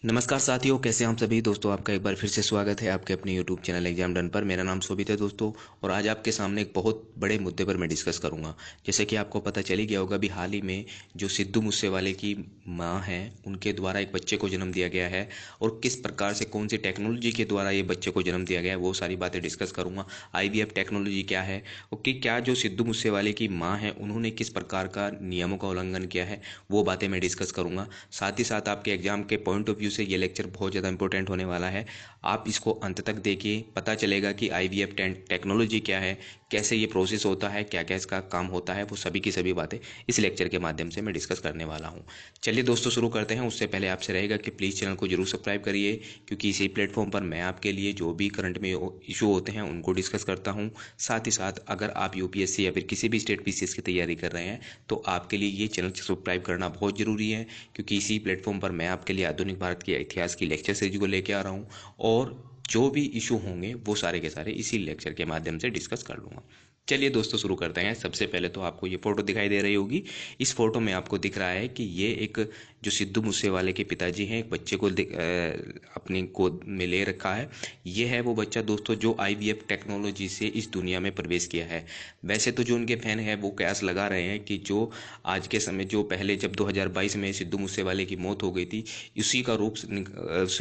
नमस्कार साथियों, कैसे हैं हम सभी दोस्तों। आपका एक बार फिर से स्वागत है आपके अपने यूट्यूब चैनल एग्जाम डन पर। मेरा नाम शोभित है दोस्तों, और आज आपके सामने एक बहुत बड़े मुद्दे पर मैं डिस्कस करूंगा। जैसे कि आपको पता चल ही गया होगा, अभी हाल ही में जो सिद्धू मूसेवाले की मां हैं, उनके द्वारा एक बच्चे को जन्म दिया गया है, और किस प्रकार से कौन सी टेक्नोलॉजी के द्वारा ये बच्चे को जन्म दिया गया है, वो सारी बातें डिस्कस करूंगा। IVF टेक्नोलॉजी क्या है, और कि क्या जो सिद्धू मूसेवाले की माँ है उन्होंने किस प्रकार का नियमों का उल्लंघन किया है, वो बातें मैं डिस्कस करूंगा। साथ ही साथ आपके एग्जाम के पॉइंट ऑफ व्यू से ये लेक्चर बहुत ज़्यादा इंपॉर्टेंट होने वाला है। आप इसको अंत तक देखिए, पता चलेगा कि IVF टेक्नोलॉजी क्या है, कैसे ये प्रोसेस होता है, क्या क्या इसका काम होता है, वो सभी की सभी बातें इस लेक्चर के माध्यम से मैं डिस्कस करने वाला हूँ। चलिए दोस्तों, शुरू करते हैं। उससे पहले आपसे रहेगा कि प्लीज़ चैनल को जरूर सब्सक्राइब करिए, क्योंकि इसी प्लेटफॉर्म पर मैं आपके लिए जो भी करंट में इशू होते हैं उनको डिस्कस करता हूँ। साथ ही साथ अगर आप UPSC या फिर किसी भी स्टेट PCS की तैयारी कर रहे हैं तो आपके लिए ये चैनल सब्सक्राइब करना बहुत ज़रूरी है, क्योंकि इसी प्लेटफॉर्म पर मैं आपके लिए आधुनिक भारत के इतिहास की लेक्चर सीरीज को लेकर आ रहा हूँ, और जो भी इशू होंगे वो सारे के सारे इसी लेक्चर के माध्यम से डिस्कस कर लूँगा। चलिए दोस्तों, शुरू करते हैं। सबसे पहले तो आपको ये फोटो दिखाई दे रही होगी। इस फोटो में आपको दिख रहा है कि ये एक जो सिद्धू मूसेवाले के पिताजी हैं, एक बच्चे को अपनी गोद में ले रखा है। ये है वो बच्चा दोस्तों जो IVF टेक्नोलॉजी से इस दुनिया में प्रवेश किया है। वैसे तो जो उनके फैन हैं वो कयास लगा रहे हैं कि जो आज के समय, जो पहले जब 2022 में सिद्धू मूसेवाले की मौत हो गई थी, उसी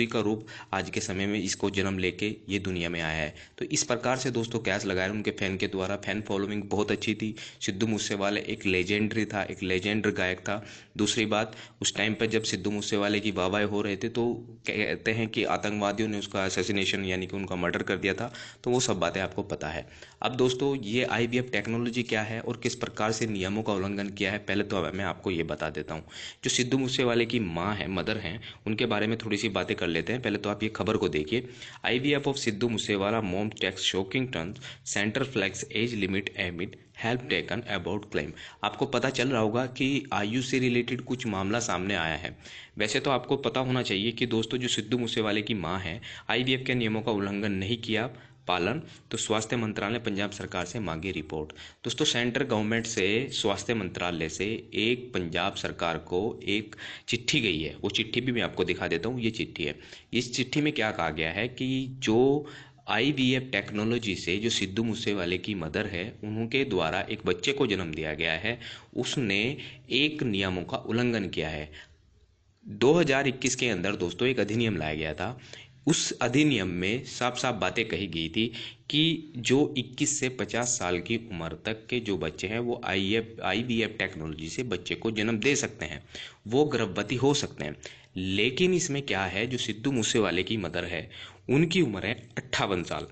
का रूप आज के समय में इसको जन्म लेके ये दुनिया में आया है। तो इस प्रकार से दोस्तों कयास लगाए उनके फैन के द्वारा। फैन फॉलोइंग बहुत अच्छी थी। सिद्धू मूसेवाले एक लेजेंडरी था, एक लेजेंडर गायक था। दूसरी बात, उस टाइम पर जब सिद्धू मूसेवाले की वाहवाही हो रहे थे तो कहते हैं कि आतंकवादियों ने उसका असैसिनेशन यानी कि उनका मर्डर कर दिया था। तो वो सब बातें आपको पता है। अब दोस्तों, ये IVF टेक्नोलॉजी क्या है और किस प्रकार से नियमों का उल्लंघन किया है, पहले तो मैं आपको ये बता देता हूँ। जो सिद्धू मूसेवाले की माँ है, मदर हैं, उनके बारे में थोड़ी सी बातें कर लेते हैं। पहले तो आप ये खबर को देखिए। IVF of Sidhu Moosewala mom takes shocking turns, centre flags age limit amid help taken about claim. आपको पता चल रहा होगा कि आयु से रिलेटेड कुछ मामला सामने आया है। वैसे तो आपको पता होना चाहिए कि दोस्तों जो सिद्धू मूसेवाले की माँ है, IVF के नियमों का उल्लंघन नहीं किया पालन, तो स्वास्थ्य मंत्रालय ने पंजाब सरकार से मांगी रिपोर्ट। दोस्तों, सेंट्रल गवर्नमेंट से स्वास्थ्य मंत्रालय से एक पंजाब सरकार को एक चिट्ठी गई है। वो चिट्ठी भी मैं आपको दिखा देता हूँ। ये चिट्ठी है। इस चिट्ठी में क्या कहा गया है कि जो IVF टेक्नोलॉजी से जो सिद्धू मूसेवाले की मदर है, उनके द्वारा एक बच्चे को जन्म दिया गया है, उसने एक नियमों का उल्लंघन किया है। 2021 के अंदर दोस्तों एक अधिनियम लाया गया था। उस अधिनियम में साफ साफ बातें कही गई थी कि जो 21 से 50 साल की उम्र तक के जो बच्चे हैं वो IVF टेक्नोलॉजी से बच्चे को जन्म दे सकते हैं, वो गर्भवती हो सकते हैं। लेकिन इसमें क्या है, जो सिद्धू मूसेवाले की मदर है उनकी उम्र है 58 साल।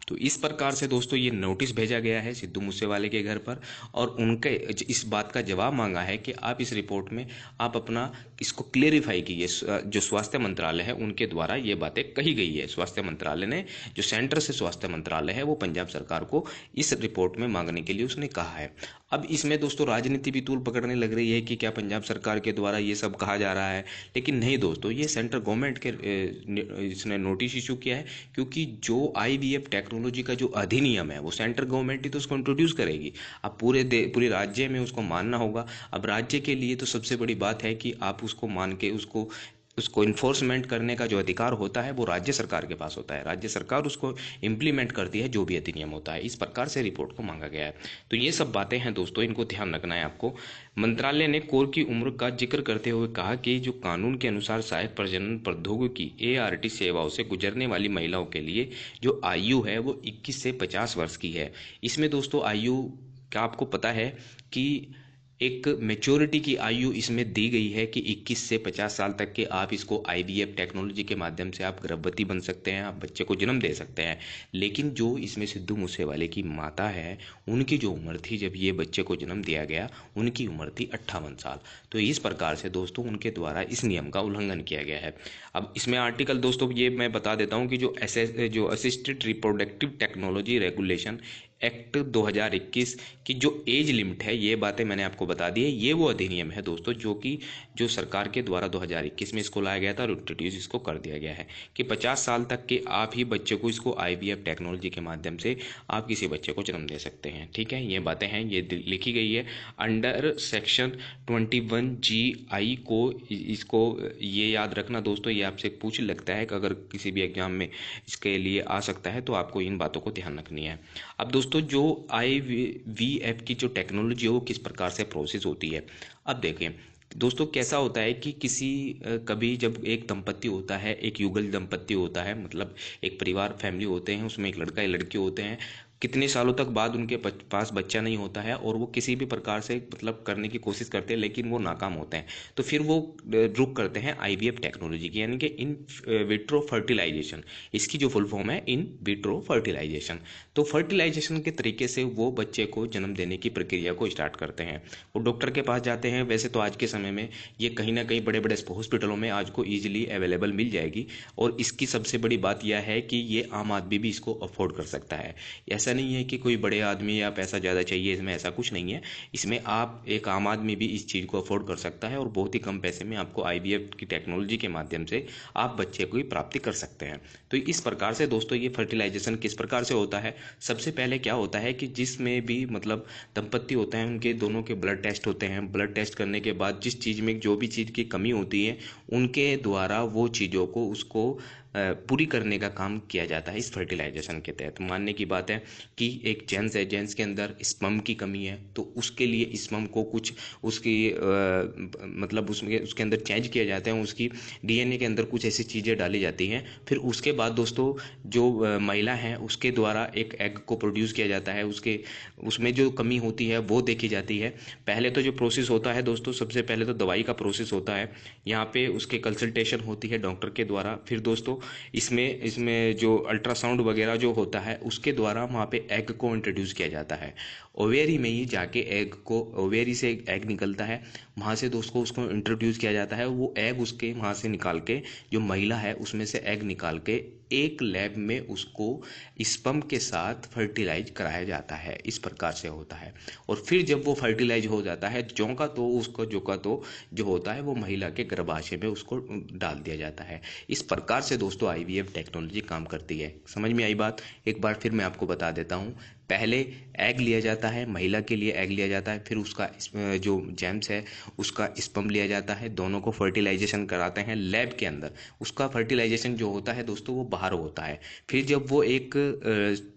तो इस प्रकार से दोस्तों ये नोटिस भेजा गया है सिद्धू मूसेवाले के घर पर, और उनके इस बात का जवाब मांगा है कि आप इस रिपोर्ट में आप अपना इसको क्लेरिफाई कीजिए। जो स्वास्थ्य मंत्रालय है उनके द्वारा ये बातें कही गई है। स्वास्थ्य मंत्रालय ने, जो सेंटर से स्वास्थ्य मंत्रालय है, वो पंजाब सरकार को इस रिपोर्ट में मांगने के लिए उसने कहा है। अब इसमें दोस्तों राजनीति भी तूल पकड़ने लग रही है कि क्या पंजाब सरकार के द्वारा ये सब कहा जा रहा है। लेकिन नहीं दोस्तों, ये सेंट्रल गवर्नमेंट के इसने नोटिस इशू किया है, क्योंकि जो IVF टेक्नोलॉजी का जो अधिनियम है वो सेंट्रल गवर्नमेंट ही तो उसको इंट्रोड्यूस करेगी। अब पूरे राज्य में उसको मानना होगा। अब राज्य के लिए तो सबसे बड़ी बात है कि आप उसको मान के उसको उसको इन्फोर्समेंट करने का जो अधिकार होता है वो राज्य सरकार के पास होता है। राज्य सरकार उसको इम्प्लीमेंट करती है जो भी अधिनियम होता है। इस प्रकार से रिपोर्ट को मांगा गया है। तो ये सब बातें हैं दोस्तों, इनको ध्यान रखना है आपको। मंत्रालय ने कोर की उम्र का जिक्र करते हुए कहा कि जो कानून के अनुसार सहायक प्रजनन प्रौद्योगिकी ART सेवाओं से गुजरने वाली महिलाओं के लिए जो आयु है वो 21 से 50 वर्ष की है। इसमें दोस्तों आयु का आपको पता है कि एक मेच्योरिटी की आयु इसमें दी गई है कि 21 से 50 साल तक के आप इसको IVF टेक्नोलॉजी के माध्यम से आप गर्भवती बन सकते हैं, आप बच्चे को जन्म दे सकते हैं। लेकिन जो इसमें सिद्धू मूसेवाले की माता है, उनकी जो उम्र थी जब ये बच्चे को जन्म दिया गया, उनकी उम्र थी 58 साल। तो इस प्रकार से दोस्तों उनके द्वारा इस नियम का उल्लंघन किया गया है। अब इसमें आर्टिकल दोस्तों ये मैं बता देता हूँ कि जो assisted reproductive technology regulation act 2021 की जो एज लिमिट है, ये बातें मैंने आपको बता दी है। ये वो अधिनियम है दोस्तों जो सरकार के द्वारा 2021 में इसको लाया गया था और इंट्रोड्यूस इसको कर दिया गया है कि 50 साल तक के आप ही बच्चे को इसको IVF टेक्नोलॉजी के माध्यम से आप किसी बच्चे को जन्म दे सकते हैं। ठीक है, ये बातें हैं, ये लिखी गई है अंडर सेक्शन 21GI को। इसको ये याद रखना दोस्तों, ये आपसे पूछ लगता है कि अगर किसी भी एग्जाम में इसके लिए आ सकता है तो आपको इन बातों को ध्यान रखनी है। अब दोस्तों जो IVF की जो टेक्नोलॉजी है वो किस प्रकार से प्रोसेस होती है, अब देखें दोस्तों कैसा होता है कि कभी जब एक दंपत्ति होता है, एक युगल दंपत्ति होता है, मतलब एक परिवार फैमिली होते हैं, उसमें एक लड़का या लड़की होते हैं, कितने सालों तक बाद उनके पास बच्चा नहीं होता है और वो किसी भी प्रकार से मतलब करने की कोशिश करते हैं लेकिन वो नाकाम होते हैं, तो फिर वो रुक करते हैं IVF टेक्नोलॉजी की, यानी कि इन विट्रो फर्टिलाइजेशन। इसकी जो फुल फॉर्म है इन विट्रो फर्टिलाइजेशन। तो फर्टिलाइजेशन के तरीके से वो बच्चे को जन्म देने की प्रक्रिया को स्टार्ट करते हैं। वो डॉक्टर के पास जाते हैं। वैसे तो आज के समय में ये कहीं ना कहीं बड़े बड़े हॉस्पिटलों में आज को ईजिली अवेलेबल मिल जाएगी, और इसकी सबसे बड़ी बात यह है कि ये आम आदमी भी इसको अफोर्ड कर सकता है। ऐसा नहीं है कि कोई बड़े आदमी या पैसा ज़्यादा चाहिए, इसमें ऐसा कुछ नहीं है। इसमें आप एक आम आदमी भी इस चीज़ को अफोर्ड कर सकता है और बहुत ही कम पैसे में आपको IVF की टेक्नोलॉजी के माध्यम से आप बच्चे को प्राप्ति कर सकते हैं। तो इस प्रकार से दोस्तों ये फर्टिलाइजेशन किस प्रकार से होता है, सबसे पहले क्या होता है कि जिसमें भी मतलब दंपत्ति होते हैं उनके दोनों के ब्लड टेस्ट होते हैं। ब्लड टेस्ट करने के बाद जिस चीज़ में जो भी चीज़ की कमी होती है उनके द्वारा वो चीज़ों को उसको पूरी करने का काम किया जाता है इस फर्टिलाइजेशन के तहत। मानने की बात है कि एक जेंट्स है, जेंट्स के अंदर स्पर्म की कमी है, तो उसके लिए स्पर्म को कुछ उसकी मतलब उसके अंदर चेंज किया जाता है, उसकी DNA के अंदर कुछ ऐसी चीज़ें डाली जाती हैं। फिर उसके बाद दोस्तों जो महिला है उसके द्वारा एक एग को प्रोड्यूस किया जाता है, उसमें जो कमी होती है वो देखी जाती है। पहले तो जो प्रोसेस होता है दोस्तों, सबसे पहले तो दवाई का प्रोसेस होता है, यहाँ पे उसके कंसल्टेशन होती है डॉक्टर के द्वारा। फिर दोस्तों इसमें जो अल्ट्रासाउंड वगैरह जो होता है उसके द्वारा वहाँ पे एग को इंट्रोड्यूस किया जाता है। ओवेरी में ही जाके ओवेरी से एग निकलता है, वहाँ से दोस्तों उसको इंट्रोड्यूस किया जाता है। वो एग उसके वहाँ से निकाल के जो महिला है उसमें से एग निकाल के एक लैब में उसको स्पर्म के साथ फर्टिलाइज कराया जाता है। इस प्रकार से होता है। और फिर जब वो फर्टिलाइज हो जाता है जोंका तो उसको जोका तो जो होता है वो महिला के गर्भाशय में उसको डाल दिया जाता है। इस प्रकार से दोस्तों IVF टेक्नोलॉजी काम करती है। समझ में आई बात? एक बार फिर मैं आपको बता देता हूँ। पहले एग लिया जाता है, महिला के लिए एग लिया जाता है, फिर उसका जो जेम्स है उसका स्पर्म लिया जाता है, दोनों को फर्टिलाइजेशन कराते हैं लैब के अंदर। उसका फर्टिलाइजेशन जो होता है दोस्तों वो बाहर होता है। फिर जब वो एक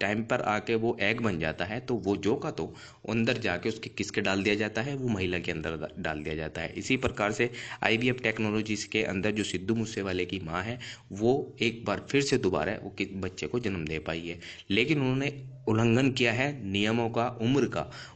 टाइम पर आके वो एग बन जाता है तो वो जो का तो अंदर जाके उसके किसके डाल दिया जाता है, वो महिला के अंदर डाल दिया जाता है। इसी प्रकार से IVF टेक्नोलॉजी के अंदर जो सिद्धू मूसेवाले की माँ है वो एक बार फिर से दोबारा वो बच्चे को जन्म दे पाई है, लेकिन उन्होंने उल्लंघन किया है नियमों का,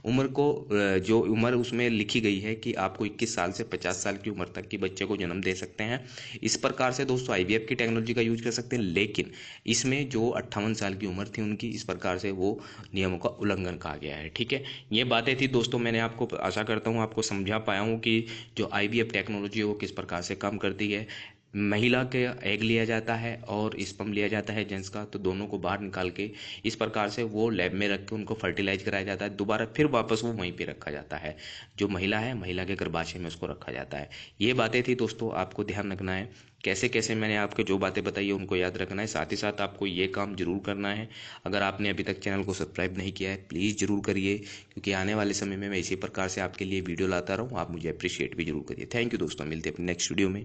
उम्र को जो उम्र उसमें लिखी गई है कि आपको 21 साल से 50 साल की उम्र तक की बच्चे को जन्म दे सकते हैं। इस प्रकार से दोस्तों IVF की टेक्नोलॉजी का यूज कर सकते हैं, लेकिन इसमें जो 58 साल की उम्र थी उनकी, इस प्रकार से वो नियमों का उल्लंघन कहा गया है। ठीक है, ये बातें थी दोस्तों, मैंने आपको आशा करता हूँ आपको समझा पाया हूँ कि जो IVF टेक्नोलॉजी है वो किस प्रकार से काम करती है। महिला के एग लिया जाता है और स्पर्म लिया जाता है जेंट्स का, तो दोनों को बाहर निकाल के इस प्रकार से वो लैब में रख के उनको फर्टिलाइज कराया जाता है। दोबारा फिर वापस वो वहीं पे रखा जाता है, जो महिला है महिला के गर्भाशय में उसको रखा जाता है। ये बातें थी दोस्तों, आपको ध्यान रखना है कैसे कैसे मैंने आपको जो बातें बताई है उनको याद रखना है। साथ ही साथ आपको ये काम जरूर करना है, अगर आपने अभी तक चैनल को सब्सक्राइब नहीं किया है प्लीज़ जरूर करिए, क्योंकि आने वाले समय में मैं इसी प्रकार से आपके लिए वीडियो लाता रहूँ। आप मुझे अप्रिशिएट भी जरूर करिए। थैंक यू दोस्तों, मिलते हैं अपने नेक्स्ट वीडियो में।